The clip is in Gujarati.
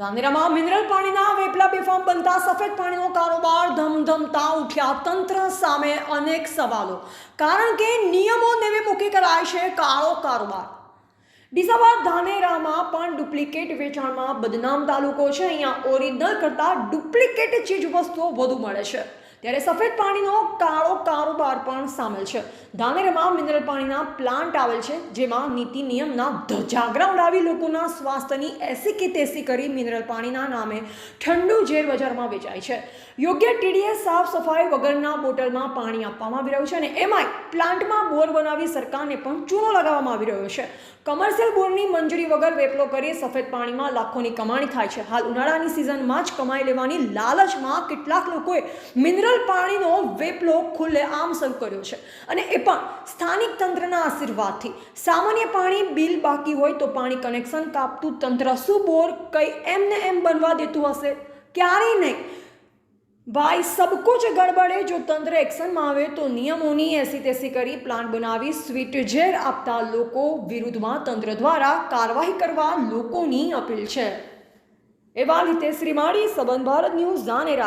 ધાનેરામાં મિનરલ પાણીના વેપલા બેફામ બનતા સફેદ પાણીનો કારોબાર ધમધમતા ઉઠ્યા તંત્ર સામે અનેક સવાલો, કારણ કે નિયમો નેવે મૂકી કરાય છે કાળો કારોબાર। ડીસામાં ધાનેરામાં પણ ડુપ્લિકેટ વેચાણમાં બદનામ તાલુકો છે। અહીંયા ઓરિજિનલ કરતાં ડુપ્લિકેટ ચીજ વસ્તુઓ વધુ મળે છે, ત્યારે સફેદ પાણીનો કાળો કારોબાર પણ સામેલ છે। ધાનેરામાં મિનરલ પાણીના પ્લાન્ટ આવેલ છે, જેમાં નીતિ નિયમના ધજાગરા ઉડાવી લોકોના સ્વાસ્થ્યની એસી કે તેસી કરી મિનરલ પાણીના નામે ઠંડુ ઝેર બજારમાં વેચાય છે। યોગ્ય ટીડીએસ સાફ સફાઈ વગરના બોટલમાં પાણી આપવામાં આવી રહ્યું છે, અને એમાંય પ્લાન્ટમાં બોર બનાવી સરકારને પણ ચૂનો લગાવવામાં આવી રહ્યો છે। કમર્શિયલ બોરની મંજૂરી વગર વેપલો કરી સફેદ પાણીમાં લાખોની કમાણી થાય છે। હાલ ઉનાળાની સિઝનમાં જ કમાઈ લેવાની લાલચમાં કેટલાક લોકોએ મિનરલ પાણીનો વેપલો ખુલ્લેઆમ શરૂ કર્યો છે, અને એ પણ સ્થાનિક તંત્રના આશીર્વાદથી। સામાન્ય પાણી બિલ બાકી હોય તો પાણી કનેક્શન કાપતું તંત્ર શું બોર કઈ એમને એમ બનવા દેતું હશે? ક્યારેય નહીં ભાઈ, સબ કુછ ગડબડે। જો તંત્ર એક્શનમાં આવે તો નિયમોની એસી તેસી કરી પ્લાન્ટ બનાવી સ્વીટ ઝેર આપતા લોકો વિરુદ્ધમાં તંત્ર દ્વારા કાર્યવાહી કરવા લોકોની અપીલ છે। એવા રીતે શ્રીમાળી સંબંધ ભારત ન્યૂઝ ધાનેરા।